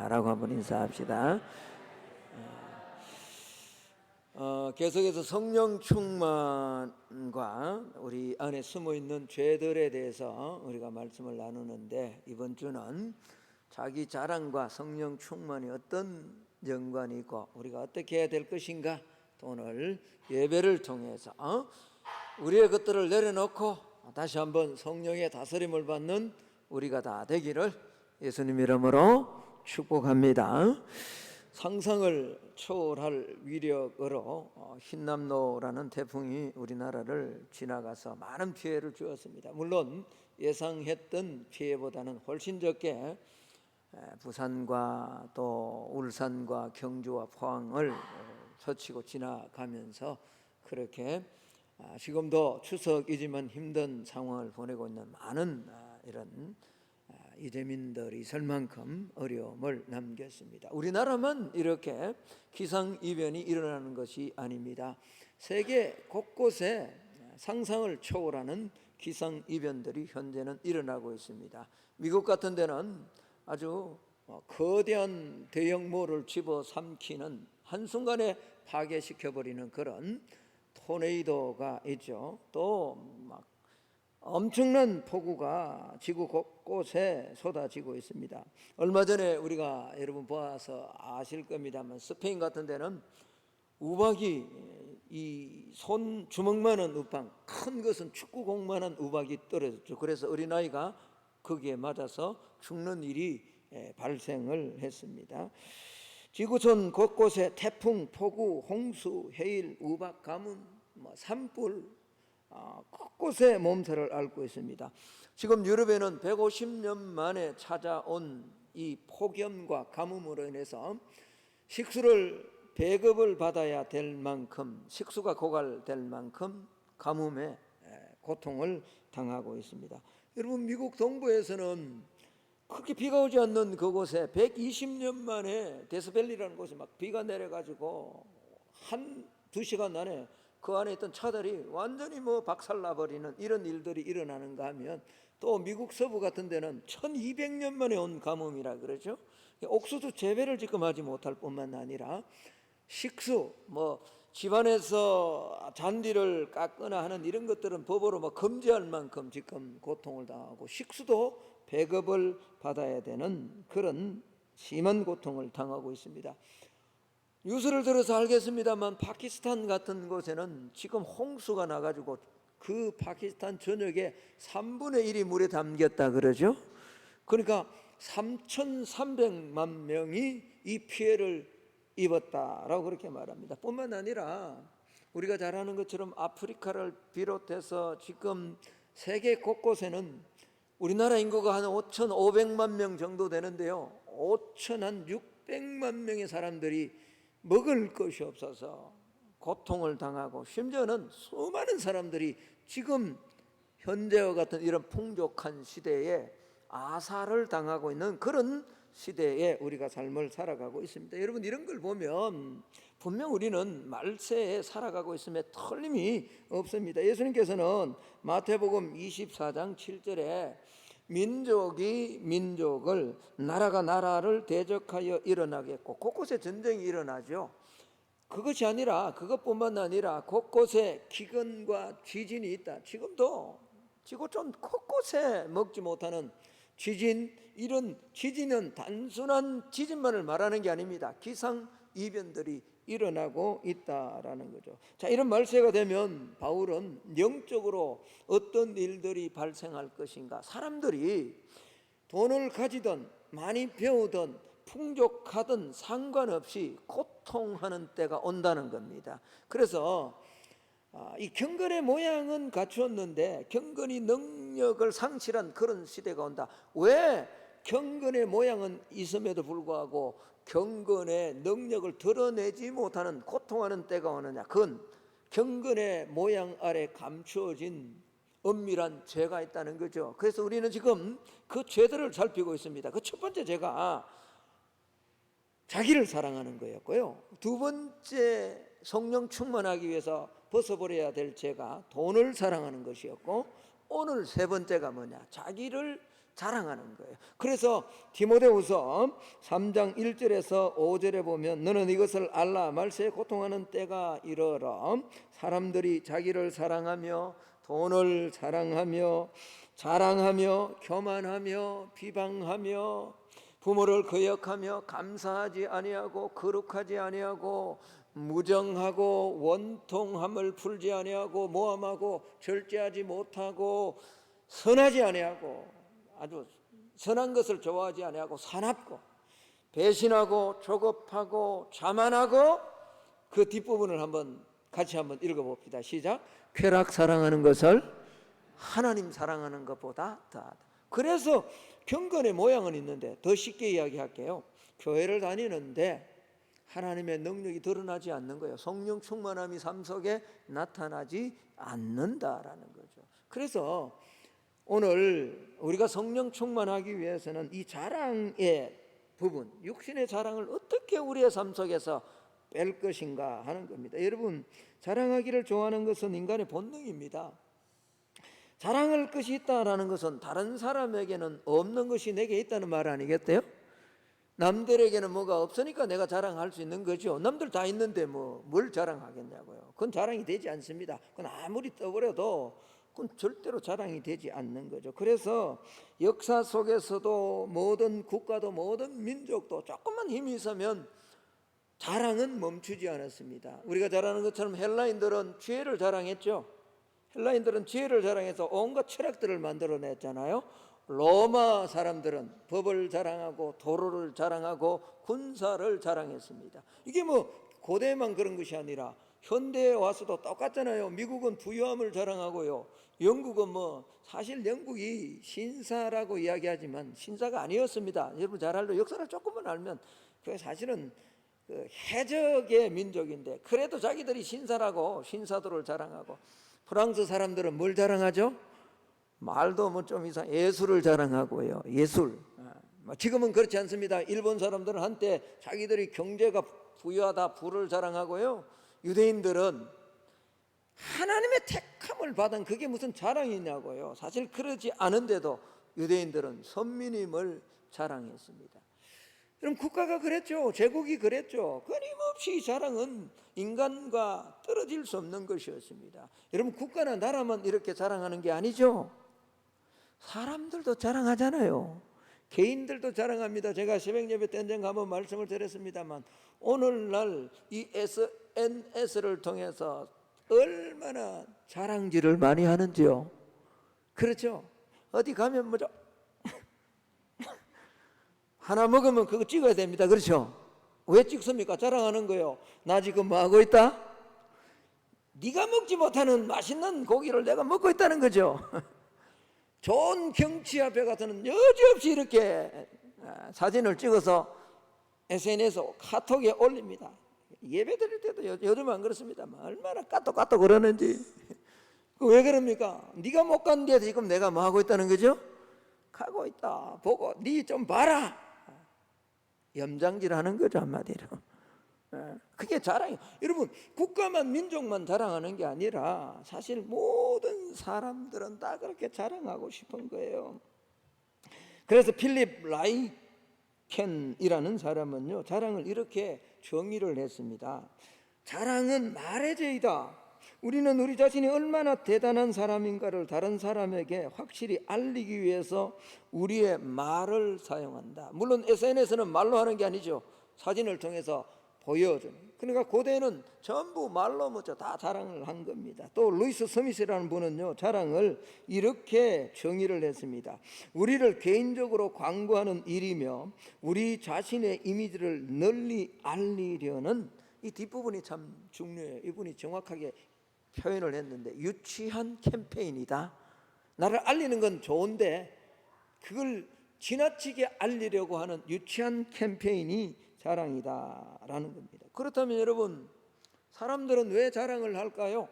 라고 한번 인사합시다. 계속해서 성령 충만과 우리 안에 숨어있는 죄들에 대해서 우리가 말씀을 나누는데, 이번 주는 자기 자랑과 성령 충만이 어떤 연관이 있고 우리가 어떻게 해야 될 것인가, 오늘 예배를 통해서 우리의 것들을 내려놓고 다시 한번 성령의 다스림을 받는 우리가 다 되기를 예수님 이름으로 축복합니다. 상상을 초월할 위력으로 흰남노라는 태풍이 우리나라를 지나가서 많은 피해를 주었습니다. 물론 예상했던 피해보다는 훨씬 적게 부산과 또 울산과 경주와 포항을 스치고 지나가면서 그렇게 지금도 추석이지만 힘든 상황을 보내고 있는 많은 이런 이재민들이 있을 만큼 어려움을 남겼습니다. 우리나라만 이렇게 기상이변이 일어나는 것이 아닙니다. 세계 곳곳에 상상을 초월하는 기상이변들이 현재는 일어나고 있습니다. 미국 같은 데는 아주 거대한 대형모를 집어삼키는, 한순간에 파괴시켜버리는 그런 토네이도가 있죠. 또 막 엄청난 폭우가 지구 곳곳에 쏟아지고 있습니다. 얼마 전에 우리가 여러분 보아서 아실 겁니다만, 스페인 같은 데는 우박이 이 손 주먹만한 우박, 큰 것은 축구공만한 우박이 떨어졌죠. 그래서 어린아이가 거기에 맞아서 죽는 일이 발생을 했습니다. 지구촌 곳곳에 태풍, 폭우, 홍수, 해일, 우박, 가뭄, 산불 곳곳에 몸살을 앓고 있습니다. 지금 유럽에는 150년 만에 찾아온 이 폭염과 가뭄으로 인해서 식수를 배급을 받아야 될 만큼, 식수가 고갈될 만큼 가뭄에 고통을 당하고 있습니다. 여러분, 미국 동부에서는 그렇게 비가 오지 않는 그곳에 120년 만에 데스밸리라는 곳에 막 비가 내려가지고 한 두 시간 안에 그 안에 있던 차들이 완전히 박살나버리는 이런 일들이 일어나는가 하면, 또 미국 서부 같은 데는 1200년 만에 온 가뭄이라 그러죠. 옥수수 재배를 지금 하지 못할 뿐만 아니라 식수, 집안에서 잔디를 깎거나 하는 이런 것들은 법으로 금지할 만큼 지금 고통을 당하고, 식수도 배급을 받아야 되는 그런 심한 고통을 당하고 있습니다. 뉴스를 들어서 알겠습니다만, 파키스탄 같은 곳에는 지금 홍수가 나가지고 그 파키스탄 전역에 3분의 1이 물에 담겼다 그러죠. 그러니까 3,300만 명이 이 피해를 입었다라고 그렇게 말합니다. 뿐만 아니라 우리가 잘 아는 것처럼 아프리카를 비롯해서 지금 세계 곳곳에는 우리나라 인구가 한 5,500만 명 정도 되는데요, 5,600만 명의 사람들이 먹을 것이 없어서 고통을 당하고, 심지어는 수많은 사람들이 지금 현재와 같은 이런 풍족한 시대에 아사를 당하고 있는 그런 시대에 우리가 삶을 살아가고 있습니다. 여러분, 이런 걸 보면 분명 우리는 말세에 살아가고 있음에 틀림이 없습니다. 예수님께서는 마태복음 24장 7절에 민족이 민족을, 나라가 나라를 대적하여 일어나겠고, 곳곳에 전쟁이 일어나죠. 그것이 아니라, 그것뿐만 아니라 곳곳에 기근과 지진이 있다. 지금도 지구촌 곳곳에 먹지 못하는 지진, 이런 지진은 단순한 지진만을 말하는 게 아닙니다. 기상이변들이 일어나고 있다라는 거죠. 자, 이런 말세가 되면 바울은 영적으로 어떤 일들이 발생할 것인가, 사람들이 돈을 가지든 많이 배우든 풍족하든 상관없이 고통하는 때가 온다는 겁니다. 그래서 이 경건의 모양은 갖추었는데 경건이 능력을 상실한 그런 시대가 온다. 왜 경건의 모양은 있음에도 불구하고 경건의 능력을 드러내지 못하는, 고통하는 때가 오느냐? 그건 경건의 모양 아래 감추어진 엄밀한 죄가 있다는 거죠. 그래서 우리는 지금 그 죄들을 살피고 있습니다. 그 첫 번째 죄가 자기를 사랑하는 거였고요, 두 번째 성령 충만하기 위해서 벗어버려야 될 죄가 돈을 사랑하는 것이었고, 오늘 세 번째가 뭐냐? 자기를 자랑하는 거예요. 그래서 디모데후서 3장 1절에서 5절에 보면 너는 이것을 알라 말세에 고통하는 때가 이르러 사람들이 자기를 사랑하며 돈을 사랑하며 자랑하며 교만하며 비방하며 부모를 거역하며 감사하지 아니하고 거룩하지 아니하고 무정하고 원통함을 풀지 아니하고 모함하고 절제하지 못하고 선하지 아니하고 아주 선한 것을 좋아하지 아니하고 사납고 배신하고 조급하고 자만하고 그 뒷부분을 같이 한번 읽어봅시다. 시작. 쾌락 사랑하는 것을 하나님 사랑하는 것보다 더하다. 그래서 경건의 모양은 있는데 더 쉽게 이야기할게요. 교회를 다니는데 하나님의 능력이 드러나지 않는 거예요. 성령 충만함이 삶 속에 나타나지 않는다라는 거죠. 그래서 오늘 우리가 성령 충만하기 위해서는 이 자랑의 부분, 육신의 자랑을 어떻게 우리의 삶 속에서 뺄 것인가 하는 겁니다. 여러분, 자랑하기를 좋아하는 것은 인간의 본능입니다. 자랑할 것이 있다라는 것은 다른 사람에게는 없는 것이 내게 있다는 말 아니겠대요? 남들에게는 뭐가 없으니까 내가 자랑할 수 있는 거죠. 남들 다 있는데 뭘 자랑하겠냐고요. 그건 자랑이 되지 않습니다. 그건 아무리 떠버려도 그건 절대로 자랑이 되지 않는 거죠. 그래서 역사 속에서도 모든 국가도 모든 민족도 조금만 힘이 있으면 자랑은 멈추지 않았습니다. 우리가 잘 아는 것처럼 헬라인들은 지혜를 자랑했죠. 헬라인들은 지혜를 자랑해서 온갖 철학들을 만들어냈잖아요. 로마 사람들은 법을 자랑하고 도로를 자랑하고 군사를 자랑했습니다. 이게 고대에만 그런 것이 아니라 현대에 와서도 똑같잖아요. 미국은 부유함을 자랑하고요. 영국은 사실 영국이 신사라고 이야기하지만 신사가 아니었습니다. 여러분 잘 알죠? 역사를 조금만 알면 그게 사실은 해적의 민족인데 그래도 자기들이 신사라고 신사도를 자랑하고, 프랑스 사람들은 뭘 자랑하죠? 말도 좀 이상 예술을 자랑하고요. 예술. 지금은 그렇지 않습니다. 일본 사람들은 한때 자기들이 경제가 부유하다 부를 자랑하고요. 유대인들은 하나님의 택함을 받은 그게 무슨 자랑이냐고요. 사실 그러지 않은데도 유대인들은 선민임을 자랑했습니다. 그럼 국가가 그랬죠. 제국이 그랬죠. 끊임없이 자랑은 인간과 떨어질 수 없는 것이었습니다. 여러분, 국가나 나라만 이렇게 자랑하는 게 아니죠. 사람들도 자랑하잖아요. 개인들도 자랑합니다. 제가 새벽 예배 때 언젠가 한번 말씀을 드렸습니다만 오늘날 이 SNS를 통해서 얼마나 자랑질을 많이 하는지요. 그렇죠. 어디 가면 뭐죠? 하나 먹으면 그거 찍어야 됩니다. 그렇죠? 왜 찍습니까? 자랑하는 거예요. 나 지금 뭐 하고 있다? 네가 먹지 못하는 맛있는 고기를 내가 먹고 있다는 거죠. 좋은 경치 앞에 가서는 여지없이 이렇게 사진을 찍어서 SNS 카톡에 올립니다. 예배 드릴 때도 요즘 안 그렇습니다만 얼마나 까똑까똑 그러는지. 왜 그럽니까? 네가 못 갔는데 지금 내가 뭐 하고 있다는 거죠? 가고 있다. 보고 네 좀 봐라. 염장질하는 거죠, 한마디로. 그게 자랑이에요. 여러분, 국가만 민족만 자랑하는 게 아니라 사실 모든 사람들은 다 그렇게 자랑하고 싶은 거예요. 그래서 필립 라이켄이라는 사람은요, 자랑을 이렇게 정의를 했습니다. 자랑은 말의 죄이다. 우리는 우리 자신이 얼마나 대단한 사람인가를 다른 사람에게 확실히 알리기 위해서 우리의 말을 사용한다. 물론 SNS는 말로 하는 게 아니죠. 사진을 통해서 보여주는. 그러니까 고대는 전부 말로 다 자랑을 한 겁니다. 또 루이스 스미스라는 분은요, 자랑을 이렇게 정의를 했습니다. 우리를 개인적으로 광고하는 일이며 우리 자신의 이미지를 널리 알리려는, 이 뒷부분이 참 중요해요. 이분이 정확하게 표현을 했는데, 유치한 캠페인이다. 나를 알리는 건 좋은데 그걸 지나치게 알리려고 하는 유치한 캠페인이 자랑이다라는 겁니다. 그렇다면 여러분, 사람들은 왜 자랑을 할까요?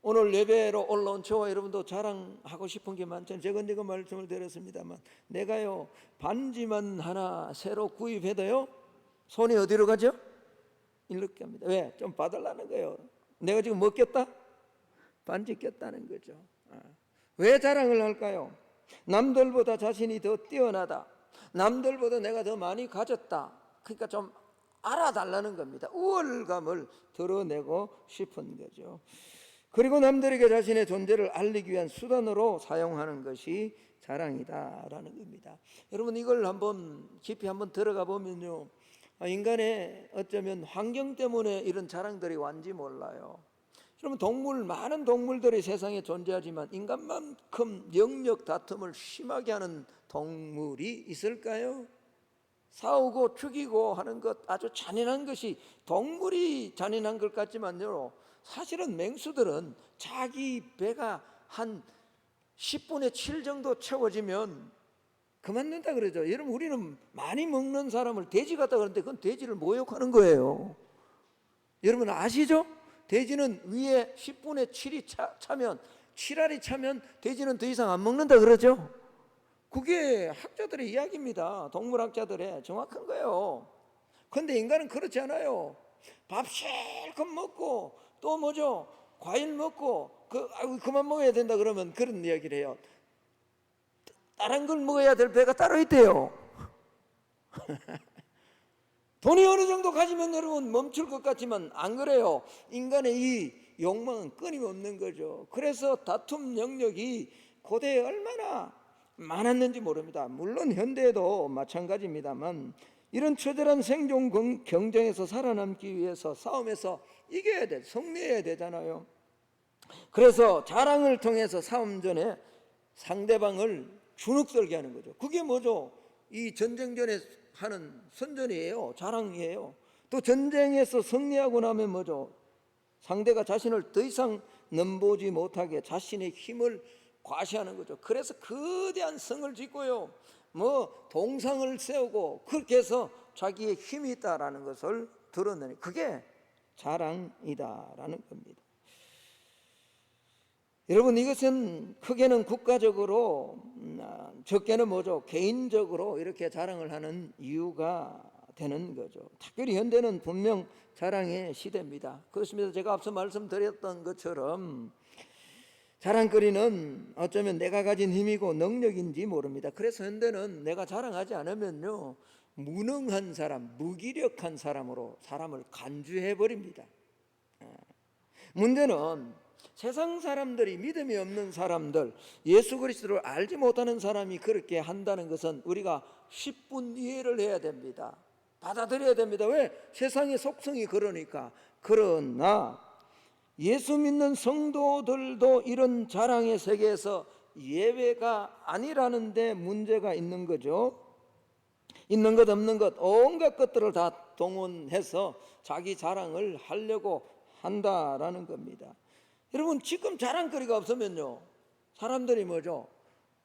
오늘 예배로 올라온 저와 여러분도 자랑하고 싶은 게 많잖아요. 제가 언젠가 말씀을 드렸습니다만 내가요 반지만 하나 새로 구입해도요 손이 어디로 가죠? 이렇게 갑니다. 왜? 좀 받으려는 거예요. 내가 지금 뭐 꼈다? 반지 꼈다는 거죠. 왜 자랑을 할까요? 남들보다 자신이 더 뛰어나다, 남들보다 내가 더 많이 가졌다. 그러니까 좀 알아달라는 겁니다. 우월감을 드러내고 싶은 거죠. 그리고 남들에게 자신의 존재를 알리기 위한 수단으로 사용하는 것이 자랑이다라는 겁니다. 여러분, 이걸 한번 깊이 한번 들어가 보면요, 인간의 어쩌면 환경 때문에 이런 자랑들이 왔는지 몰라요. 여러분, 많은 동물들이 세상에 존재하지만 인간만큼 영역 다툼을 심하게 하는 동물이 있을까요? 싸우고 죽이고 하는 것, 아주 잔인한 것이 동물이 잔인한 것 같지만요, 사실은 맹수들은 자기 배가 한 10분의 7 정도 채워지면 그만둔다 그러죠. 여러분, 우리는 많이 먹는 사람을 돼지 같다 그러는데 그건 돼지를 모욕하는 거예요. 여러분 아시죠? 돼지는 위에 10분의 7이 차면, 7알이 차면 돼지는 더 이상 안 먹는다 그러죠. 그게 학자들의 이야기입니다. 동물학자들의 정확한 거예요. 그런데 인간은 그렇지 않아요. 밥 실컷 먹고 또 뭐죠? 과일 먹고 그만 먹어야 된다 그러면 그런 이야기를 해요. 다른 걸 먹어야 될 배가 따로 있대요. 돈이 어느 정도 가지면 여러분 멈출 것 같지만 안 그래요. 인간의 이 욕망은 끊임없는 거죠. 그래서 다툼 영역이 고대에 얼마나 많았는지 모릅니다. 물론 현대에도 마찬가지입니다만 이런 처절한 생존 경쟁에서 살아남기 위해서 싸움에서 이겨야 돼, 승리해야 되잖아요. 그래서 자랑을 통해서 싸움 전에 상대방을 주눅들게 하는 거죠. 그게 뭐죠? 이 전쟁 전에 하는 선전이에요. 자랑이에요. 또 전쟁에서 승리하고 나면 뭐죠? 상대가 자신을 더 이상 넘보지 못하게 자신의 힘을 과시하는 거죠. 그래서 거대한 성을 짓고요, 뭐 동상을 세우고 그렇게 해서 자기의 힘이 있다라는 것을 드러내는, 그게 자랑이다라는 겁니다. 여러분, 이것은 크게는 국가적으로, 적게는 뭐죠? 개인적으로 이렇게 자랑을 하는 이유가 되는 거죠. 특별히 현대는 분명 자랑의 시대입니다. 그렇습니다. 제가 앞서 말씀드렸던 것처럼 자랑거리는 어쩌면 내가 가진 힘이고 능력인지 모릅니다. 그래서 현대는 내가 자랑하지 않으면요, 무능한 사람, 무기력한 사람으로 사람을 간주해 버립니다. 문제는 세상 사람들이, 믿음이 없는 사람들, 예수 그리스도를 알지 못하는 사람이 그렇게 한다는 것은 우리가 10분 이해를 해야 됩니다. 받아들여야 됩니다. 왜? 세상의 속성이 그러니까. 그러나 예수 믿는 성도들도 이런 자랑의 세계에서 예외가 아니라는 데 문제가 있는 거죠. 있는 것 없는 것 온갖 것들을 다 동원해서 자기 자랑을 하려고 한다라는 겁니다. 여러분, 지금 자랑거리가 없으면요, 사람들이 뭐죠?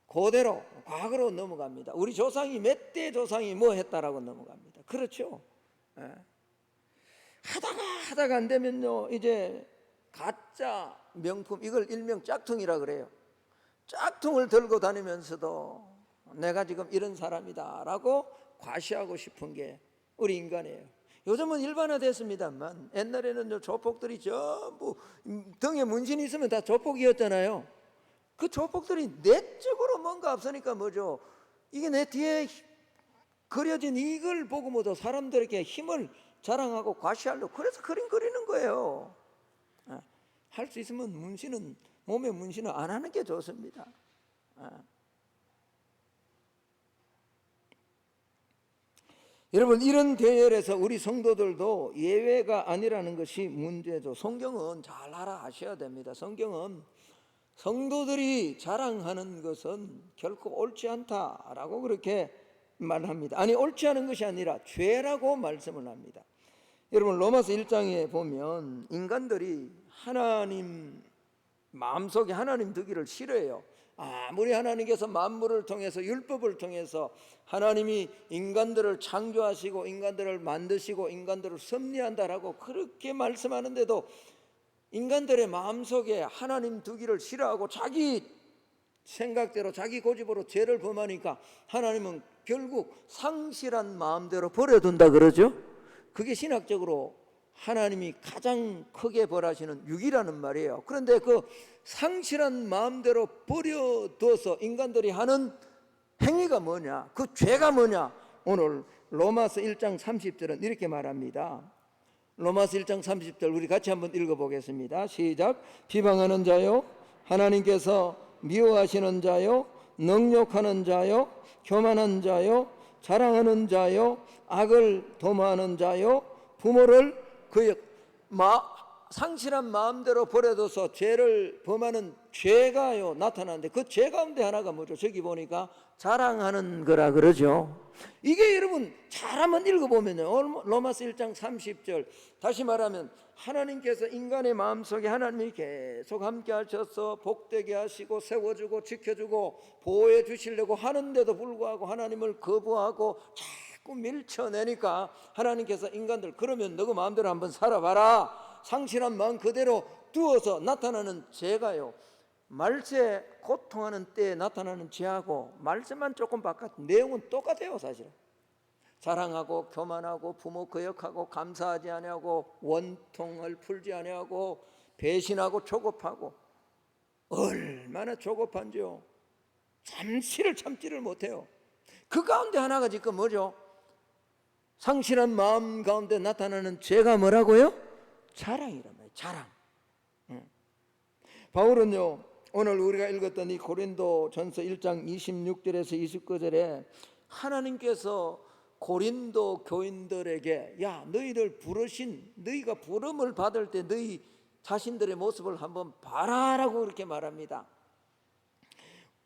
그대로 과거로 넘어갑니다. 우리 조상이 몇 대 조상이 뭐 했다라고 넘어갑니다. 그렇죠? 예. 하다가 안 되면요, 이제 가짜 명품, 이걸 일명 짝퉁이라 그래요. 짝퉁을 들고 다니면서도 내가 지금 이런 사람이다라고 과시하고 싶은 게 우리 인간이에요. 요즘은 일반화됐습니다만 옛날에는 조폭들이 전부 등에 문신이 있으면 다 조폭이었잖아요. 그 조폭들이 내적으로 뭔가 없으니까 뭐죠? 이게 내 뒤에 그려진 이걸 보고 뭐죠? 사람들에게 힘을 자랑하고 과시하려고, 그래서 그림 그리는 거예요. 할 수 있으면 몸에 문신은 안 하는 게 좋습니다. 여러분, 이런 대열에서 우리 성도들도 예외가 아니라는 것이 문제죠. 성경은 잘 아셔야 됩니다. 성경은 성도들이 자랑하는 것은 결코 옳지 않다라고 그렇게 말합니다. 아니, 옳지 않은 것이 아니라 죄라고 말씀을 합니다. 여러분, 로마서 1장에 보면 인간들이 하나님 마음속에 하나님 두기를 싫어해요. 아무리 하나님께서 만물을 통해서, 율법을 통해서 하나님이 인간들을 창조하시고 인간들을 만드시고 인간들을 섭리한다라고 그렇게 말씀하는데도 인간들의 마음속에 하나님 두기를 싫어하고 자기 생각대로 자기 고집으로 죄를 범하니까 하나님은 결국 상실한 마음대로 버려둔다 그러죠. 그게 신학적으로 하나님이 가장 크게 벌하시는 육이라는 말이에요. 그런데 그 상실한 마음대로 버려둬서 인간들이 하는 행위가 뭐냐? 그 죄가 뭐냐? 오늘 로마서 1장 30절은 이렇게 말합니다. 로마서 1장 30절 우리 같이 한번 읽어보겠습니다. 시작. 비방하는 자요, 하나님께서 미워하시는 자요, 능욕하는 자요, 교만한 자요, 자랑하는 자요, 악을 도모하는 자요, 부모를 그의 상실한 마음대로 버려둬서 죄를 범하는 죄가요 나타나는데, 그 죄 가운데 하나가 뭐죠? 저기 보니까 자랑하는 거라 그러죠. 이게 여러분 잘 한번 읽어보면요, 로마서 1장 30절 다시 말하면 하나님께서 인간의 마음속에 하나님이 계속 함께 하셔서 복되게 하시고 세워주고 지켜주고 보호해 주시려고 하는데도 불구하고 하나님을 거부하고 자꾸 밀쳐내니까 하나님께서 인간들, 그러면 너그 마음대로 한번 살아봐라, 상실한 마음 그대로 두어서 나타나는 죄가요, 말세 고통하는 때에 나타나는 죄하고 말세만 조금 바깥, 내용은 똑같아요. 사실은 자랑하고 교만하고 부모 거역하고 감사하지 아니하고 원통을 풀지 아니하고 배신하고 조급하고, 얼마나 조급한지요. 잠시를 참지를 못해요. 그 가운데 하나가 지금 뭐죠? 상실한 마음 가운데 나타나는 죄가 뭐라고요? 자랑이란 말이에요. 자랑. 바울은요, 오늘 우리가 읽었던 이 고린도 전서 1장 26절에서 29절에 하나님께서 고린도 교인들에게, 야, 너희들 부르신, 너희가 부름을 받을 때 너희 자신들의 모습을 한번 봐라라고 그렇게 말합니다.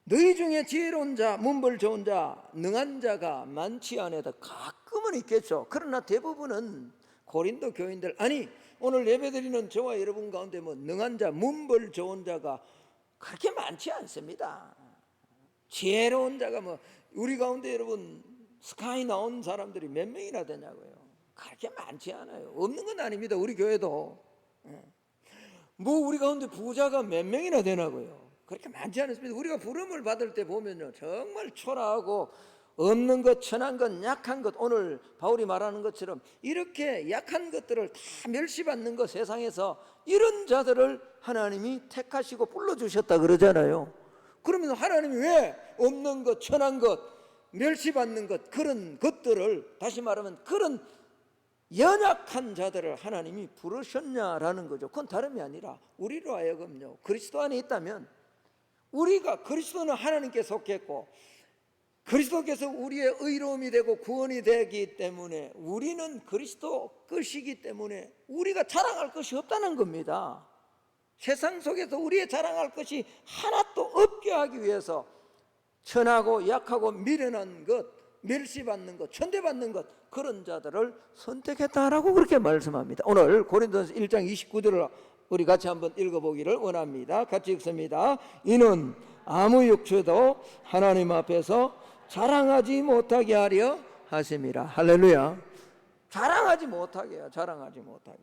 너희 중에 지혜로운 자, 문벌 좋은 자, 능한 자가 많지 않아도 가끔은 있겠죠. 그러나 대부분은 고린도 교인들, 아니 오늘 예배드리는 저와 여러분 가운데 뭐 능한 자, 문벌 좋은 자가 그렇게 많지 않습니다. 지혜로운 자가 뭐 우리 가운데 여러분 스카이 나온 사람들이 몇 명이나 되냐고요. 그렇게 많지 않아요. 없는 건 아닙니다. 우리 교회도 뭐 우리 가운데 부자가 몇 명이나 되나고요. 그렇게 많지 않습니다. 우리가 부름을 받을 때 보면요, 정말 초라하고 없는 것, 천한 것, 약한 것, 오늘 바울이 말하는 것처럼 이렇게 약한 것들을 다 멸시받는 것, 세상에서 이런 자들을 하나님이 택하시고 불러주셨다 그러잖아요. 그러면 하나님이 왜 없는 것, 천한 것, 멸시받는 것, 그런 것들을, 다시 말하면 그런 연약한 자들을 하나님이 부르셨냐라는 거죠. 그건 다름이 아니라 우리로 하여금요, 그리스도 안에 있다면, 우리가 그리스도는 하나님께 속했고 그리스도께서 우리의 의로움이 되고 구원이 되기 때문에 우리는 그리스도 것이기 때문에 우리가 자랑할 것이 없다는 겁니다. 세상 속에서 우리의 자랑할 것이 하나도 없게 하기 위해서 천하고 약하고 미련한 것, 멸시받는 것, 천대받는 것, 그런 자들을 선택했다라고 그렇게 말씀합니다. 오늘 고린도전서 1장 29절을 우리 같이 한번 읽어보기를 원합니다. 같이 읽습니다. 이는 아무 육체도 하나님 앞에서 자랑하지 못하게 하려 하심이라. 할렐루야. 자랑하지 못하게 해요. 자랑하지 못하게.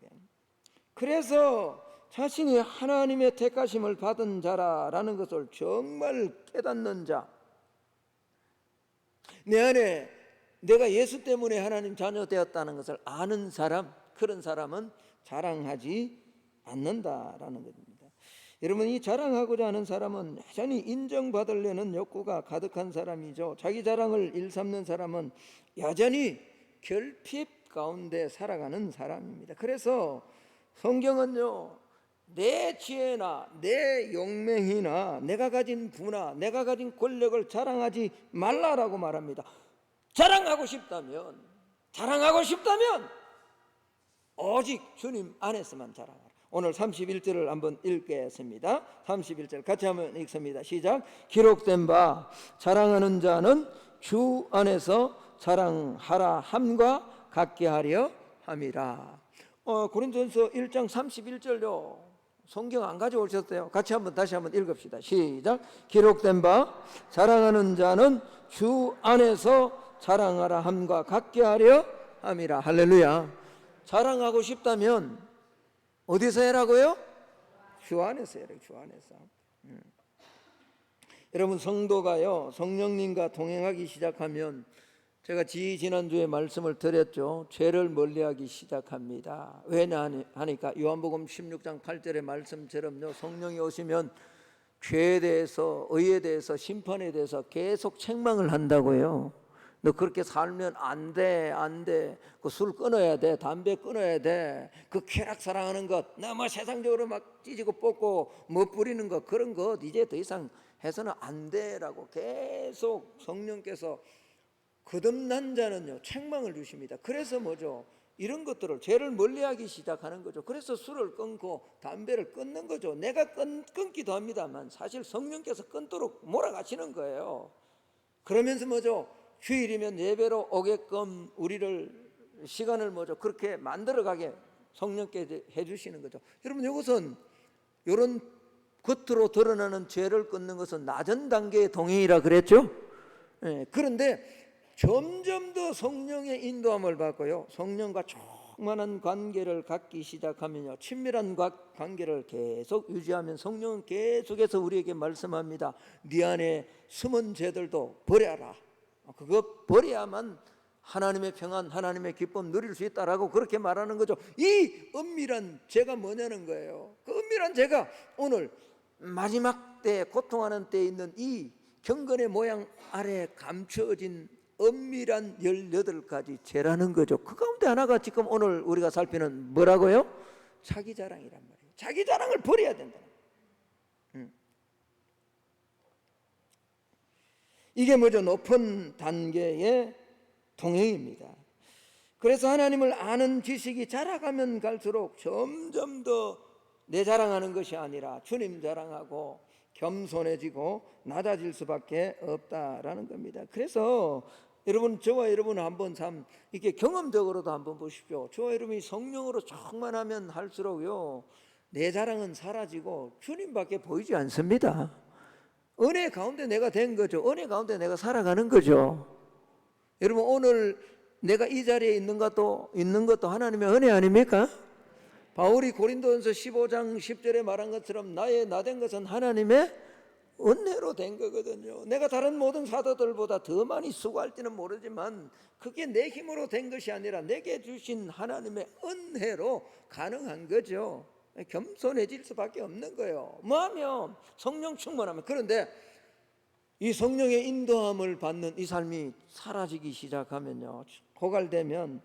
그래서 자신이 하나님의 택하심을 받은 자라라는 것을 정말 깨닫는 자, 내 안에 내가 예수 때문에 하나님 자녀 되었다는 것을 아는 사람, 그런 사람은 자랑하지 않는다라는 겁니다. 여러분, 이 자랑하고자 하는 사람은 여전히 인정받으려는 욕구가 가득한 사람이죠. 자기 자랑을 일삼는 사람은 여전히 결핍 가운데 살아가는 사람입니다. 그래서 성경은요, 내 지혜나 내 용맹이나 내가 가진 부나 내가 가진 권력을 자랑하지 말라라고 말합니다. 자랑하고 싶다면 오직 주님 안에서만 자랑하라. 오늘 31절을 한번 읽겠습니다. 31절 같이 한번 읽습니다. 시작. 기록된 바 자랑하는 자는 주 안에서 자랑하라 함과 같게 하려 함이라. 고린도전서 1장 31절요. 성경 안 가져오셨어요? 같이 다시 한번 읽읍시다. 시작. 기록된 바 자랑하는 자는 주 안에서 자랑하라 함과 같게 하려 함이라. 할렐루야. 자랑하고 싶다면 어디서 해라고요? 주 안에서 해라. 주 안에서. 여러분, 성도가요 성령님과 동행하기 시작하면 제가 지난주에 말씀을 드렸죠. 죄를 멀리하기 시작합니다. 왜냐 하니까 요한복음 16장 8절의 말씀처럼요, 성령이 오시면 죄에 대해서, 의에 대해서, 심판에 대해서 계속 책망을 한다고요. 너 그렇게 살면 안 돼, 안 돼. 그 술 끊어야 돼, 담배 끊어야 돼. 그 쾌락 사랑하는 것, 너무 세상적으로 막 찢고 뽑고 멋부리는 것, 그런 것 이제 더 이상 해서는 안 돼라고 계속 성령께서 거듭난 자는요 책망을 주십니다. 그래서 뭐죠? 이런 것들을, 죄를 멀리하기 시작하는 거죠. 그래서 술을 끊고 담배를 끊는 거죠. 내가 끊기도 합니다만 사실 성령께서 끊도록 몰아가시는 거예요. 그러면서 뭐죠? 휴일이면 예배로 오게끔 우리를, 시간을 뭐죠? 그렇게 만들어가게 성령께 해주시는 거죠. 여러분, 이것은 이런 겉으로 드러나는 죄를 끊는 것은 낮은 단계의 동행이라 그랬죠. 그런데 점점 더 성령의 인도함을 받고요, 성령과 충만한 관계를 갖기 시작하면요, 친밀한 관계를 계속 유지하면 성령은 계속해서 우리에게 말씀합니다. 네 안에 숨은 죄들도 버려라. 그거 버려야만 하나님의 평안, 하나님의 기쁨 누릴 수 있다라고 그렇게 말하는 거죠. 이 은밀한 죄가 뭐냐는 거예요. 그 은밀한 죄가 오늘 마지막 때, 고통하는 때에 있는 이 경건의 모양 아래 감춰진 은밀한 18가지 죄라는 거죠. 그 가운데 하나가 지금 오늘 우리가 살피는 뭐라고요? 자기 자랑이란 말이에요. 자기 자랑을 버려야 된다. 이게 뭐죠? 높은 단계의 동행입니다. 그래서 하나님을 아는 지식이 자라가면 갈수록 점점 더 내 자랑하는 것이 아니라 주님 자랑하고 겸손해지고 낮아질 수밖에 없다라는 겁니다. 그래서 여러분, 저와 여러분 한번 참 이렇게 경험적으로도 한번 보십시오. 저와 여러분이 성령으로 충만하면 할수록요, 내 자랑은 사라지고 주님밖에 보이지 않습니다. 은혜 가운데 내가 된 거죠. 은혜 가운데 내가 살아가는 거죠. 여러분, 오늘 내가 이 자리에 있는 것도 하나님의 은혜 아닙니까? 바울이 고린도전서 15장 10절에 말한 것처럼 나의 나 된 것은 하나님의 은혜로 된 거거든요. 내가 다른 모든 사도들보다 더 많이 수고할지는 모르지만 그게 내 힘으로 된 것이 아니라 내게 주신 하나님의 은혜로 가능한 거죠. 겸손해질 수밖에 없는 거예요. 뭐하면? 성령 충만하면. 그런데 이 성령의 인도함을 받는 이 삶이 사라지기 시작하면요, 고갈되면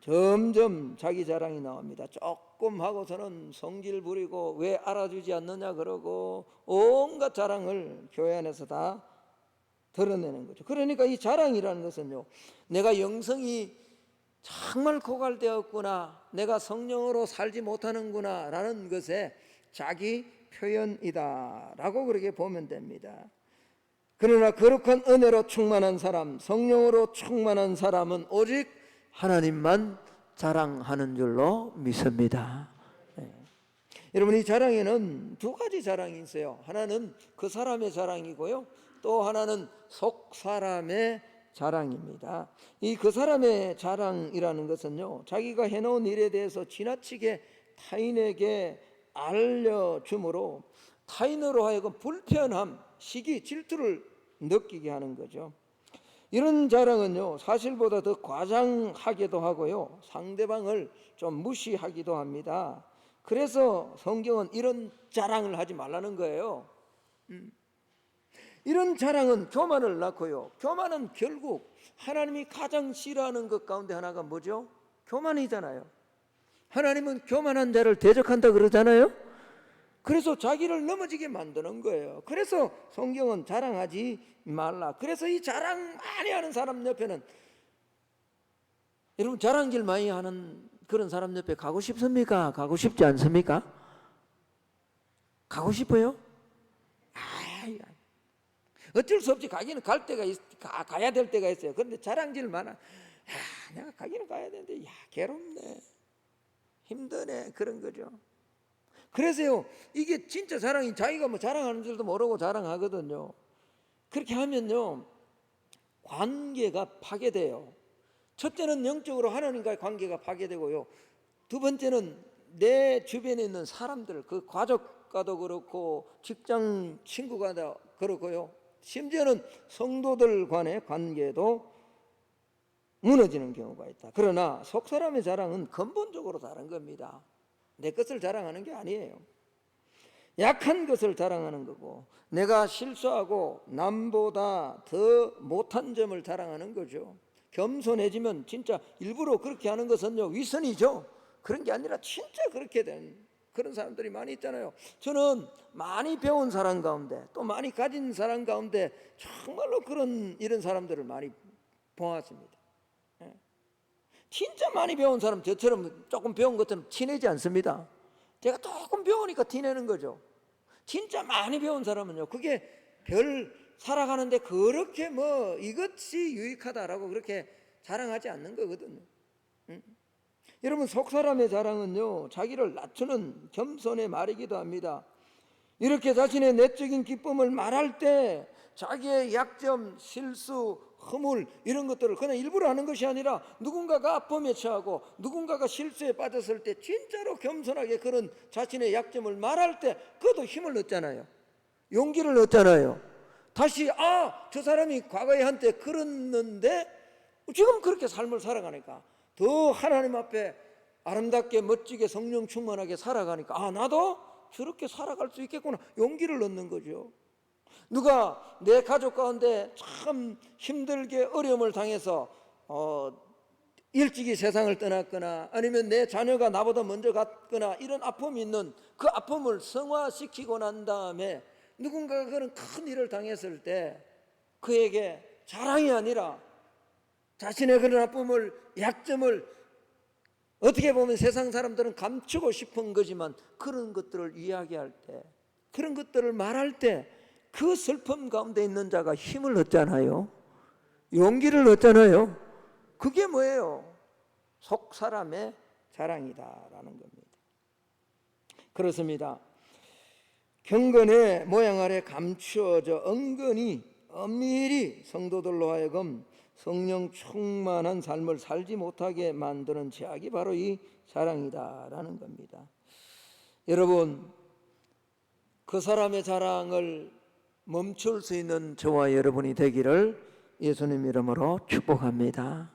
점점 자기 자랑이 나옵니다. 조금 하고서는 성질 부리고 왜 알아주지 않느냐 그러고 온갖 자랑을 교회 안에서 다 드러내는 거죠. 그러니까 이 자랑이라는 것은요, 내가 영성이 정말 고갈되었구나, 내가 성령으로 살지 못하는구나 라는 것의 자기 표현이다 라고 그렇게 보면 됩니다. 그러나 거룩한 은혜로 충만한 사람, 성령으로 충만한 사람은 오직 하나님만 자랑하는 줄로 믿습니다. 여러분, 이 자랑에는 두 가지 자랑이 있어요. 하나는 그 사람의 자랑이고요, 또 하나는 속 사람의 자랑입니다. 이 그 사람의 자랑이라는 것은요, 자기가 해놓은 일에 대해서 지나치게 타인에게 알려줌으로 타인으로 하여금 불편함, 시기, 질투를 느끼게 하는 거죠. 이런 자랑은요, 사실보다 더 과장하기도 하고요, 상대방을 좀 무시하기도 합니다. 그래서 성경은 이런 자랑을 하지 말라는 거예요. 이런 자랑은 교만을 낳고요, 교만은 결국 하나님이 가장 싫어하는 것 가운데 하나가 뭐죠? 교만이잖아요. 하나님은 교만한 자를 대적한다 그러잖아요. 그래서 자기를 넘어지게 만드는 거예요. 그래서 성경은 자랑하지 말라. 그래서 이 자랑 많이 하는 사람 옆에는, 여러분, 자랑질 많이 하는 그런 사람 옆에 가고 싶습니까? 가고 싶지 않습니까? 가고 싶어요? 어쩔 수 없이 가기는 갈 때가 가야 될 때가 있어요. 그런데 자랑질 많아. 내가 가기는 가야 되는데 괴롭네, 힘드네, 그런 거죠. 그래서요, 이게 진짜 자랑이, 자기가 뭐 자랑하는 줄도 모르고 자랑하거든요. 그렇게 하면요, 관계가 파괴돼요. 첫째는 영적으로 하나님과의 관계가 파괴되고요, 두 번째는 내 주변에 있는 사람들, 그 가족과도 그렇고 직장 친구가 그렇고요, 심지어는 성도들 간의 관계도 무너지는 경우가 있다. 그러나 속사람의 자랑은 근본적으로 다른 겁니다. 내 것을 자랑하는 게 아니에요. 약한 것을 자랑하는 거고, 내가 실수하고 남보다 더 못한 점을 자랑하는 거죠. 겸손해지면 진짜 일부러 그렇게 하는 것은요, 위선이죠. 그런 게 아니라 진짜 그렇게 된 그런 사람들이 많이 있잖아요. 저는 많이 배운 사람 가운데, 또 많이 가진 사람 가운데 정말로 이런 사람들을 많이 보았습니다. 진짜 많이 배운 사람, 저처럼 조금 배운 것처럼 티내지 않습니다. 제가 조금 배우니까 티내는 거죠. 진짜 많이 배운 사람은요, 그게 별 살아가는데 그렇게 뭐 이것이 유익하다라고 그렇게 자랑하지 않는 거거든요. 여러분, 속사람의 자랑은요, 자기를 낮추는 겸손의 말이기도 합니다. 이렇게 자신의 내적인 기쁨을 말할 때 자기의 약점, 실수, 허물 이런 것들을 그냥 일부러 하는 것이 아니라, 누군가가 아픔에 처하고 누군가가 실수에 빠졌을 때 진짜로 겸손하게 그런 자신의 약점을 말할 때 그것도 힘을 얻잖아요. 용기를 얻잖아요. 다시 저 사람이 과거에 한때 그랬는데 지금 그렇게 삶을 살아가니까 더 하나님 앞에 아름답게 멋지게 성령 충만하게 살아가니까 나도 저렇게 살아갈 수 있겠구나, 용기를 얻는 거죠. 누가 내 가족 가운데 참 힘들게 어려움을 당해서 일찍이 세상을 떠났거나, 아니면 내 자녀가 나보다 먼저 갔거나, 이런 아픔이 있는 그 아픔을 성화시키고 난 다음에 누군가가 그런 큰 일을 당했을 때 그에게 자랑이 아니라 자신의 그런 아픔을, 약점을 어떻게 보면 세상 사람들은 감추고 싶은 거지만 그런 것들을 이야기할 때, 그런 것들을 말할 때 그 슬픔 가운데 있는 자가 힘을 얻잖아요. 용기를 얻잖아요. 그게 뭐예요? 속 사람의 자랑이다라는 겁니다. 그렇습니다. 경건의 모양 아래 감추어져 은근히 엄밀히 성도들로 하여금 성령 충만한 삶을 살지 못하게 만드는 죄악이 바로 이 자랑이다라는 겁니다. 여러분, 그 사람의 자랑을 멈출 수 있는 저와 여러분이 되기를 예수님 이름으로 축복합니다.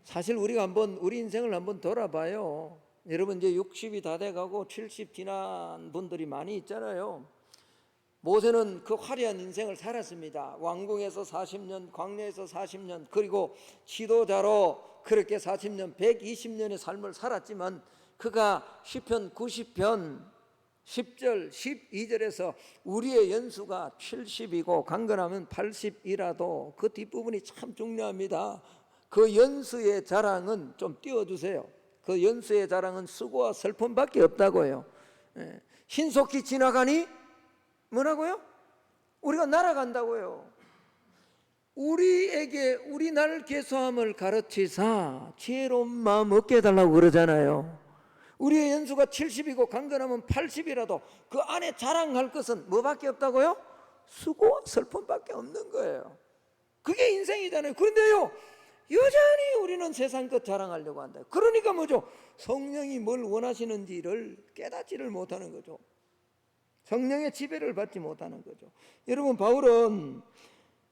사실 우리가 한번 우리 인생을 한번 돌아봐요. 여러분, 이제 60이 다 돼가고 70 지난 분들이 많이 있잖아요. 모세는 그 화려한 인생을 살았습니다. 왕궁에서 40년, 광야에서 40년, 그리고 지도자로 그렇게 40년, 120년의 삶을 살았지만, 그가 시편 90편 10절, 12절에서 우리의 연수가 70이고 강건하면 80이라도, 그 뒷부분이 참 중요합니다. 그 연수의 자랑은 좀 띄워주세요. 그 연수의 자랑은 수고와 슬픔밖에 없다고요. 신속히 지나가니 뭐라고요? 우리가 날아간다고요. 우리에게 우리 날 계수함을 가르치사 지혜로운 마음 얻게 해달라고 그러잖아요. 우리의 연수가 70이고 강건하면 80이라도 그 안에 자랑할 것은 뭐밖에 없다고요? 수고와 슬픔밖에 없는 거예요. 그게 인생이잖아요. 그런데요, 여전히 우리는 세상 것 자랑하려고 한다. 그러니까 뭐죠? 성령이 뭘 원하시는지를 깨닫지를 못하는 거죠. 성령의 지배를 받지 못하는 거죠. 여러분, 바울은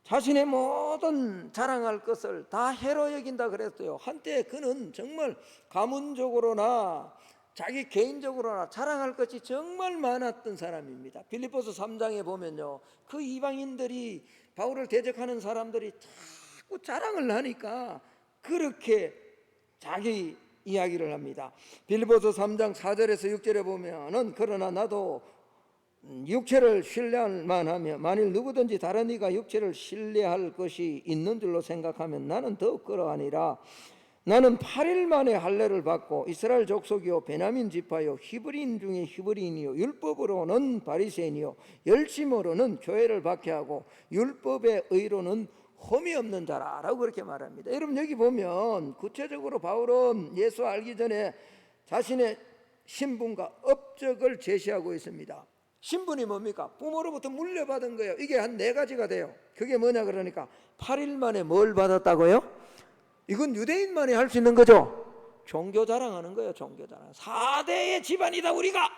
자신의 모든 자랑할 것을 다 해로 여긴다 그랬어요. 한때 그는 정말 가문적으로나 자기 개인적으로나 자랑할 것이 정말 많았던 사람입니다. 빌립보서 3장에 보면요, 그 이방인들이 바울을 대적하는 사람들이 자꾸 자랑을 하니까 그렇게 자기 이야기를 합니다. 빌립보서 3장 4절에서 6절에 보면은, 그러나 나도 육체를 신뢰할 만하며 만일 누구든지 다른 이가 육체를 신뢰할 것이 있는 줄로 생각하면 나는 더욱 그러하니라. 나는 8일 만에 할례를 받고 이스라엘 족속이요 베냐민 지파요 히브리인 중에 히브리인이요 율법으로는 바리새인이요 열심으로는 교회를 박해하고 율법의 의로는 험이 없는 자라라고 그렇게 말합니다. 여러분, 여기 보면 구체적으로 바울은 예수 알기 전에 자신의 신분과 업적을 제시하고 있습니다. 신분이 뭡니까? 부모로부터 물려받은 거예요. 이게 한 4가지가 돼요. 그게 뭐냐 그러니까 8일 만에 뭘 받았다고요? 이건 유대인만이 할 수 있는 거죠. 종교 자랑하는 거예요. 종교 자랑. 4대의 집안이다 우리가.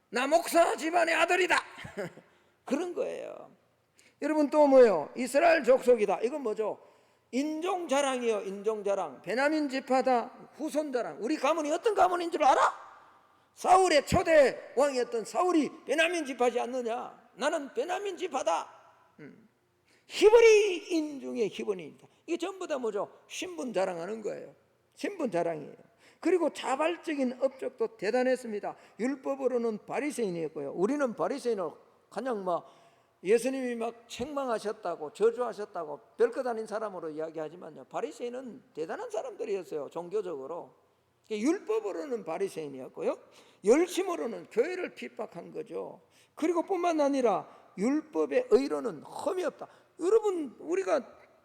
나 목사 집안의 아들이다. 그런 거예요. 여러분, 또 뭐예요? 이스라엘 족속이다. 이건 뭐죠? 인종 자랑이요, 인종 자랑. 베냐민 지파다, 후손 자랑. 우리 가문이 어떤 가문인 줄 알아? 사울의 초대 왕이었던 사울이 베냐민 지파지 않느냐? 나는 베냐민 지파다. 히브리인 중에 히브리인이다. 이게 전부 다 뭐죠? 신분 자랑하는 거예요. 신분 자랑이에요. 그리고 자발적인 업적도 대단했습니다. 율법으로는 바리새인이었고요. 우리는 바리새인을 그냥 예수님이 책망하셨다고 저주하셨다고 별것 아닌 사람으로 이야기하지만요, 바리새인은 대단한 사람들이었어요. 종교적으로. 율법으로는 바리새인이었고요, 열심으로는 교회를 핍박한 거죠. 그리고 뿐만 아니라 율법의 의로는 흠이 없다. 여러분, 우리가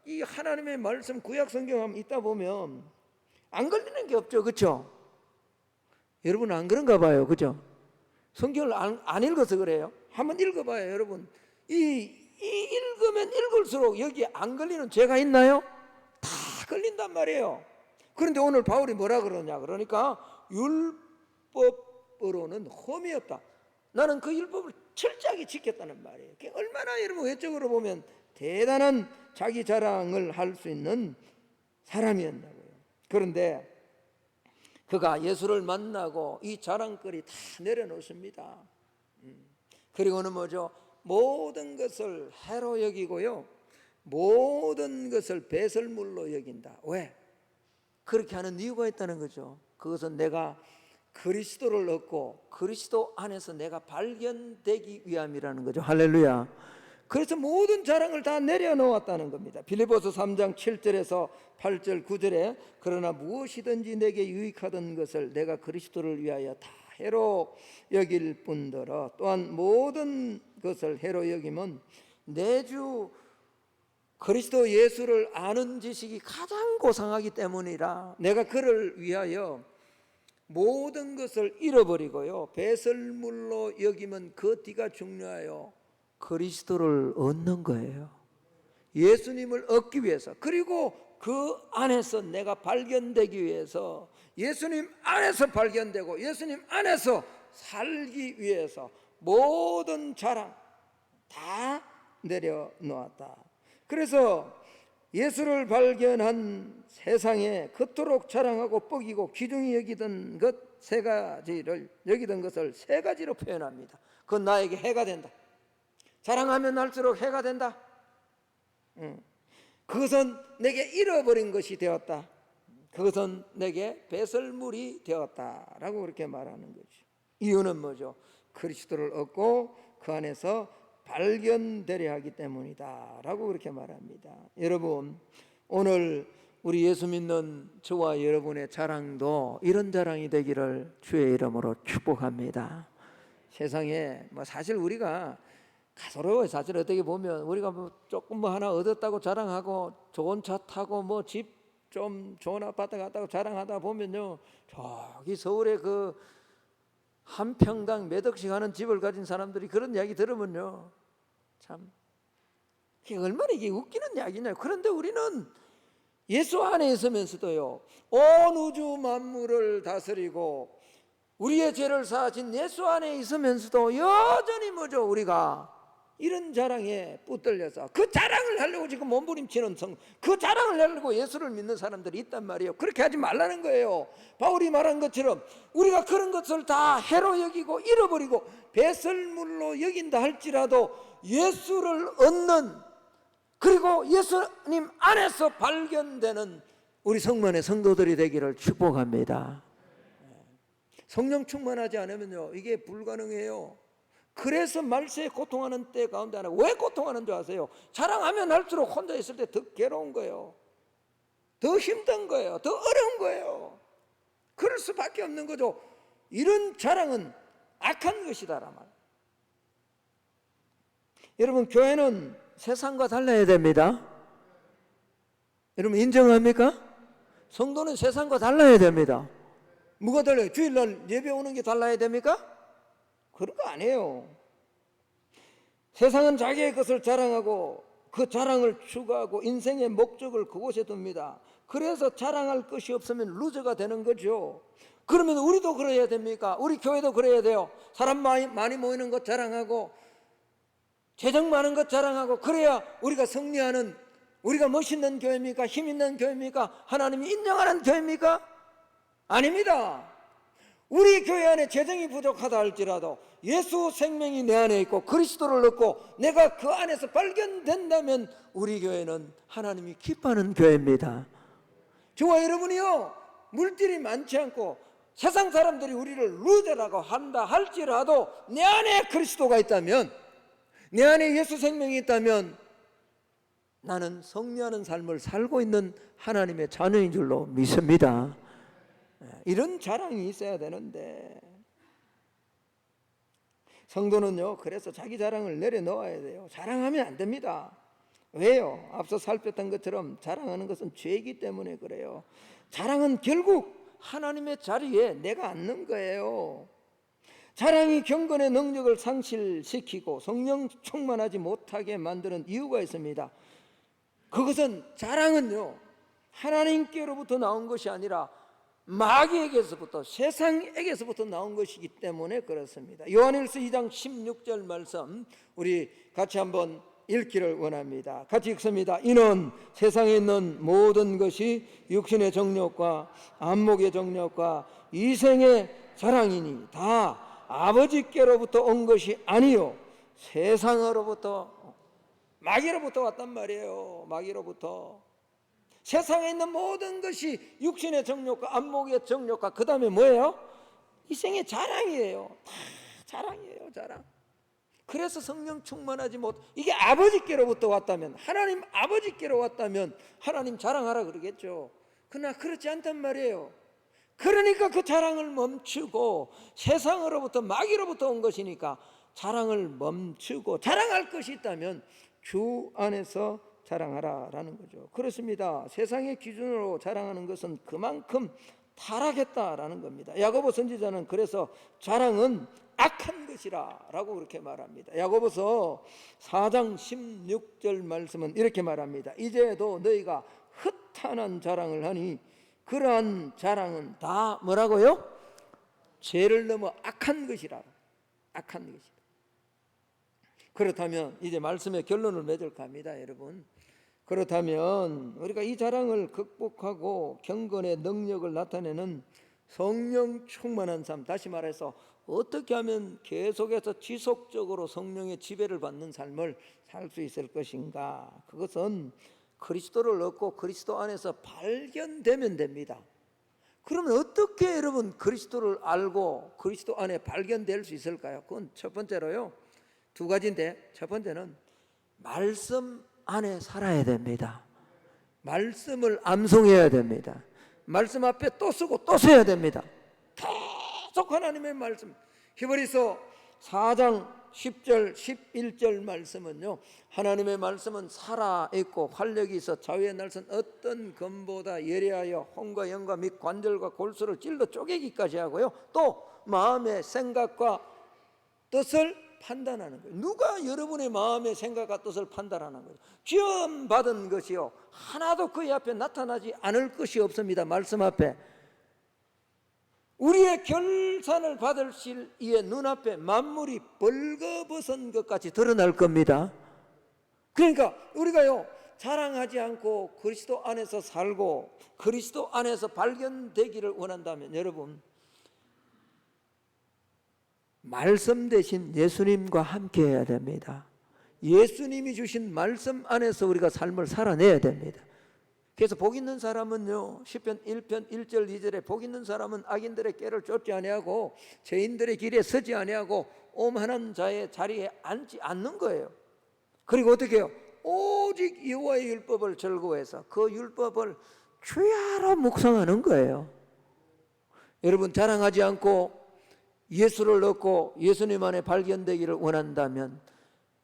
이 하나님의 말씀 구약 성경 있다 보면 안 걸리는 게 없죠, 그렇죠? 여러분 안 그런가 봐요, 그렇죠? 성경을 안 읽어서 그래요. 한번 읽어봐요, 여러분. 읽으면 읽을수록 여기 안 걸리는 죄가 있나요? 다 걸린단 말이에요. 그런데 오늘 바울이 뭐라 그러냐? 그러니까 율법으로는 흠이 없다. 나는 그 율법을 철저하게 지켰다는 말이에요. 얼마나 여러분 외적으로 보면 대단한 자기 자랑을 할 수 있는 사람이었다고요. 그런데 그가 예수를 만나고 이 자랑거리 다 내려놓습니다. 그리고는 뭐죠? 모든 것을 해로 여기고요, 모든 것을 배설물로 여긴다. 왜? 그렇게 하는 이유가 있다는 거죠. 그것은 내가 그리스도를 얻고 그리스도 안에서 내가 발견되기 위함이라는 거죠. 할렐루야. 그래서 모든 자랑을 다 내려놓았다는 겁니다. 빌립보서 3장 7절에서 8절 9절에 그러나 무엇이든지 내게 유익하던 것을 내가 그리스도를 위하여 다 해로 여길 뿐더러 또한 모든 것을 해로 여기면 내 주 그리스도 예수를 아는 지식이 가장 고상하기 때문이라 내가 그를 위하여 모든 것을 잃어버리고요, 배설물로 여기면 그 뒤가 중요해요. 그리스도를 얻는 거예요. 예수님을 얻기 위해서, 그리고 그 안에서 내가 발견되기 위해서, 예수님 안에서 발견되고 예수님 안에서 살기 위해서 모든 자랑 다 내려놓았다. 그래서 예수를 발견한 세상에 그토록 자랑하고 뻐기고 귀중히 여기던 것 세 가지를, 여기던 것을 세 가지로 표현합니다. 그건 나에게 해가 된다. 자랑하면 할수록 해가 된다. 그것은 내게 잃어버린 것이 되었다. 그것은 내게 배설물이 되었다라고 그렇게 말하는 거죠. 이유는 뭐죠? 그리스도를 얻고 그 안에서 발견되려 하기 때문이다 라고 그렇게 말합니다. 여러분, 오늘 우리 예수 믿는 저와 여러분의 자랑도 이런 자랑이 되기를 주의 이름으로 축복합니다. 세상에 사실 우리가 가소로워요. 사실 어떻게 보면 우리가 조금 하나 얻었다고 자랑하고 좋은 차 타고 집 좀 좋은 아파트 갔다고 자랑하다 보면요, 저기 서울에 그 한 평당 몇 억씩 하는 집을 가진 사람들이 그런 이야기 들으면요, 참 이게 얼마나 이게 웃기는 이야기냐. 그런데 우리는 예수 안에 있으면서도요, 온 우주 만물을 다스리고 우리의 죄를 사하신 예수 안에 있으면서도 여전히 뭐죠? 우리가 이런 자랑에 붙들려서 그 자랑을 하려고 지금 몸부림치는 그 자랑을 하려고 예수를 믿는 사람들이 있단 말이에요. 그렇게 하지 말라는 거예요. 바울이 말한 것처럼 우리가 그런 것을 다 해로 여기고 잃어버리고 배설물로 여긴다 할지라도 예수를 얻는, 그리고 예수님 안에서 발견되는 우리 성만의 성도들이 되기를 축복합니다. 성령 충만하지 않으면요, 이게 불가능해요. 그래서 말세에 고통하는 때 가운데 하나, 왜 고통하는 줄 아세요? 자랑하면 할수록 혼자 있을 때 더 괴로운 거예요. 더 힘든 거예요. 더 어려운 거예요. 그럴 수밖에 없는 거죠. 이런 자랑은 악한 것이다라 말. 여러분, 교회는 세상과 달라야 됩니다. 여러분 인정합니까? 성도는 세상과 달라야 됩니다. 뭐가 달라요? 주일날 예배 오는 게 달라야 됩니까? 그런 거 아니에요. 세상은 자기의 것을 자랑하고 그 자랑을 추구하고 인생의 목적을 그곳에 둡니다. 그래서 자랑할 것이 없으면 루저가 되는 거죠. 그러면 우리도 그래야 됩니까? 우리 교회도 그래야 돼요. 사람 많이 모이는 것 자랑하고 재정 많은 것 자랑하고 그래야 우리가 승리하는 우리가 멋있는 교회입니까? 힘 있는 교회입니까? 하나님이 인정하는 교회입니까? 아닙니다. 우리 교회 안에 재정이 부족하다 할지라도 예수 생명이 내 안에 있고 그리스도를 얻고 내가 그 안에서 발견된다면 우리 교회는 하나님이 기뻐하는 교회입니다. 저와 여러분이요, 물질이 많지 않고 세상 사람들이 우리를 루저라고 한다 할지라도 내 안에 그리스도가 있다면, 내 안에 예수 생명이 있다면 나는 성취하는 삶을 살고 있는 하나님의 자녀인 줄로 믿습니다. 이런 자랑이 있어야 되는데 성도는요, 그래서 자기 자랑을 내려놓아야 돼요. 자랑하면 안 됩니다. 왜요? 앞서 살폈던 것처럼 자랑하는 것은 죄이기 때문에 그래요. 자랑은 결국 하나님의 자리에 내가 앉는 거예요. 자랑이 경건의 능력을 상실시키고 성령 충만하지 못하게 만드는 이유가 있습니다. 그것은, 자랑은요, 하나님께로부터 나온 것이 아니라 마귀에게서부터, 세상에게서부터 나온 것이기 때문에 그렇습니다. 요한일서 2장 16절 말씀 우리 같이 한번 읽기를 원합니다. 같이 읽습니다. 이는 세상에 있는 모든 것이 육신의 정욕과 안목의 정욕과 이생의 자랑이니 다 아버지께로부터 온 것이 아니요 세상으로부터, 마귀로부터 왔단 말이에요. 마귀로부터. 세상에 있는 모든 것이 육신의 정욕과 안목의 정욕과 그 다음에 뭐예요? 이생의 자랑이에요. 다 자랑이에요. 자랑. 그래서 성령 충만하지 못, 이게 아버지께로부터 왔다면, 하나님 아버지께로 왔다면 하나님 자랑하라 그러겠죠. 그러나 그렇지 않단 말이에요. 그러니까 그 자랑을 멈추고, 세상으로부터 마귀로부터 온 것이니까 자랑을 멈추고 자랑할 것이 있다면 주 안에서 자랑하라라는 거죠. 그렇습니다. 세상의 기준으로 자랑하는 것은 그만큼 타락했다라는 겁니다. 야고보 선지자는 그래서 자랑은 악한 것이라 라고 그렇게 말합니다. 야고보서 4장 16절 말씀은 이렇게 말합니다. 이제도 너희가 흩탄한 자랑을 하니 그러한 자랑은 다 뭐라고요? 죄를 넘어 악한 것이라. 악한 것이다. 그렇다면 이제 말씀의 결론을 맺을까 합니다, 여러분. 그렇다면 우리가 이 자랑을 극복하고 경건의 능력을 나타내는 성령 충만한 삶, 다시 말해서 어떻게 하면 계속해서 지속적으로 성령의 지배를 받는 삶을 살 수 있을 것인가? 그것은 그리스도를 얻고 그리스도 안에서 발견되면 됩니다. 그러면 어떻게 여러분 그리스도를 알고 그리스도 안에 발견될 수 있을까요? 그건 첫 번째로요, 두 가지인데, 첫 번째는 말씀 안에 살아야 됩니다. 말씀을 암송해야 됩니다. 말씀 앞에 또 쓰고 또 써야 됩니다. 계속 하나님의 말씀. 히브리서 4장 10절 11절 말씀은요, 하나님의 말씀은 살아있고 활력이 있어 좌우의 날선 어떤 검보다 예리하여 혼과 영과 및 관절과 골수를 찔러 쪼개기까지 하고요, 또 마음의 생각과 뜻을 판단하는 거예요. 누가 여러분의 마음의 생각과 뜻을 판단하는 거예요? 지음 받은 것이요 하나도 그의 앞에 나타나지 않을 것이 없습니다. 말씀 앞에 우리의 결산을 받으실 이의 눈앞에 만물이 벌거벗은 것 같이 드러날 겁니다. 그러니까 우리가요, 자랑하지 않고 그리스도 안에서 살고 그리스도 안에서 발견되기를 원한다면 여러분, 말씀 대신 예수님과 함께 해야 됩니다. 예수님이 주신 말씀 안에서 우리가 삶을 살아내야 됩니다. 그래서 복 있는 사람은요, 시편 1편 1절 2절에 복 있는 사람은 악인들의 꾀를 쫓지 아니하고 죄인들의 길에 서지 아니하고 오만한 자의 자리에 앉지 않는 거예요. 그리고 어떻게 해요? 오직 여호와의 율법을 즐거워해서 그 율법을 주야로 묵상하는 거예요. 여러분, 자랑하지 않고 예수를 얻고 예수님 안에 발견되기를 원한다면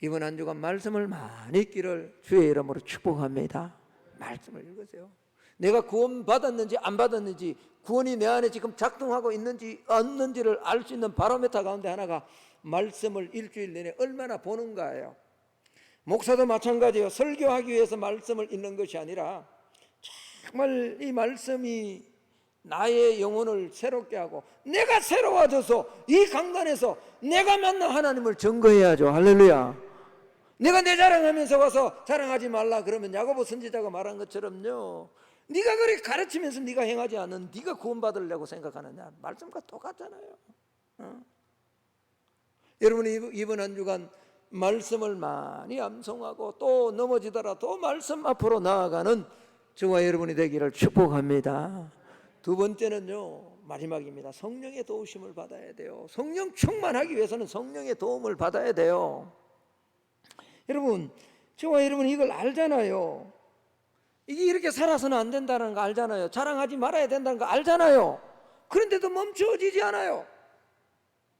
이번 한 주간 말씀을 많이 읽기를 주의 이름으로 축복합니다. 말씀을 읽으세요. 내가 구원 받았는지 안 받았는지, 구원이 내 안에 지금 작동하고 있는지 없는지를 알 수 있는 바로메터 가운데 하나가 말씀을 일주일 내내 얼마나 보는가예요. 목사도 마찬가지예요. 설교하기 위해서 말씀을 읽는 것이 아니라 정말 이 말씀이 나의 영혼을 새롭게 하고 내가 새로워져서 이 강단에서 내가 만난 하나님을 증거해야죠. 할렐루야. 내가 내 자랑하면서 와서 자랑하지 말라 그러면 야고보 선지자가 말한 것처럼요, 네가 그렇게 가르치면서 네가 행하지 않는 네가 구원받으려고 생각하느냐, 말씀과 똑같잖아요. 여러분이 이번 한 주간 말씀을 많이 암송하고 또 넘어지더라도 말씀 앞으로 나아가는 저와 여러분이 되기를 축복합니다. 두 번째는요, 마지막입니다. 성령의 도우심을 받아야 돼요. 성령 충만하기 위해서는 성령의 도움을 받아야 돼요. 여러분, 저와 여러분이 이걸 알잖아요. 이게 이렇게 살아서는 안 된다는 거 알잖아요. 자랑하지 말아야 된다는 거 알잖아요. 그런데도 멈춰지지 않아요.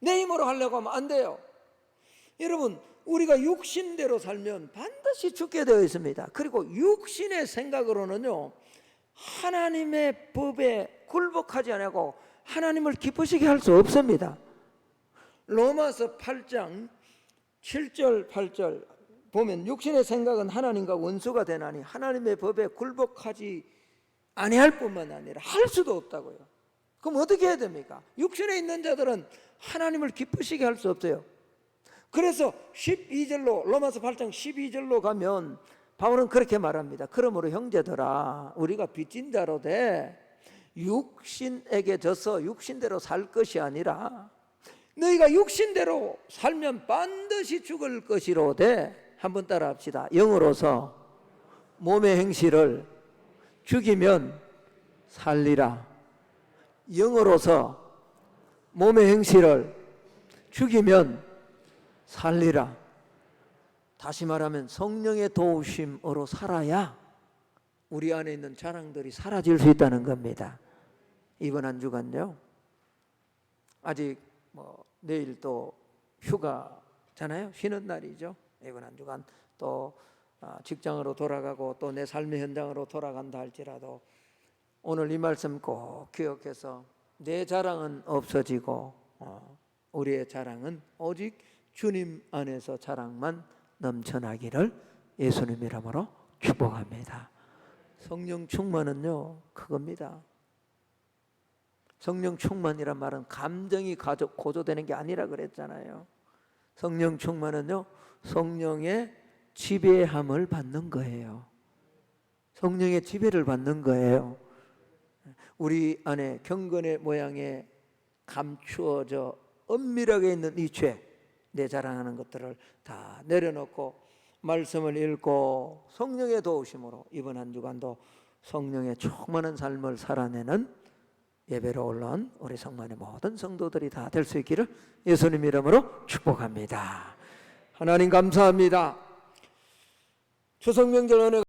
내 힘으로 하려고 하면 안 돼요. 여러분, 우리가 육신대로 살면 반드시 죽게 되어 있습니다. 그리고 육신의 생각으로는요, 하나님의 법에 굴복하지 않고 하나님을 기쁘시게 할 수 없습니다. 로마서 8장 7절 8절 보면 육신의 생각은 하나님과 원수가 되나니 하나님의 법에 굴복하지 아니할 뿐만 아니라 할 수도 없다고요. 그럼 어떻게 해야 됩니까? 육신에 있는 자들은 하나님을 기쁘시게 할 수 없어요. 그래서 12절로 로마서 8장 12절로 가면 바울은 그렇게 말합니다. 그러므로 형제들아, 우리가 빚진 자로 돼 육신에게 져서 육신대로 살 것이 아니라 너희가 육신대로 살면 반드시 죽을 것이로되, 한번 따라 합시다. 영으로서 몸의 행실을 죽이면 살리라. 영으로서 몸의 행실을 죽이면 살리라. 다시 말하면 성령의 도우심으로 살아야 우리 안에 있는 자랑들이 사라질 수 있다는 겁니다. 이번 한 주간요, 아직 내일 또 휴가잖아요. 쉬는 날이죠. 이번 한 주간 또 직장으로 돌아가고 또 내 삶의 현장으로 돌아간다 할지라도 오늘 이 말씀 꼭 기억해서 내 자랑은 없어지고 우리의 자랑은 오직 주님 안에서 자랑만 넘쳐나기를 예수님 이름으로 축복합니다. 성령 충만은요, 그겁니다. 성령 충만이란 말은 감정이 고조되는 게 아니라 그랬잖아요. 성령 충만은요, 성령의 지배함을 받는 거예요. 성령의 지배를 받는 거예요. 우리 안에 경건의 모양에 감추어져 엄밀하게 있는 이 죄, 내 자랑하는 것들을 다 내려놓고 말씀을 읽고 성령의 도우심으로 이번 한 주간도 성령의 충만한 삶을 살아내는 예배로 올라온 우리 성만의 모든 성도들이 다 될 수 있기를 예수님 이름으로 축복합니다. 하나님 감사합니다. 추석 명절 은혜가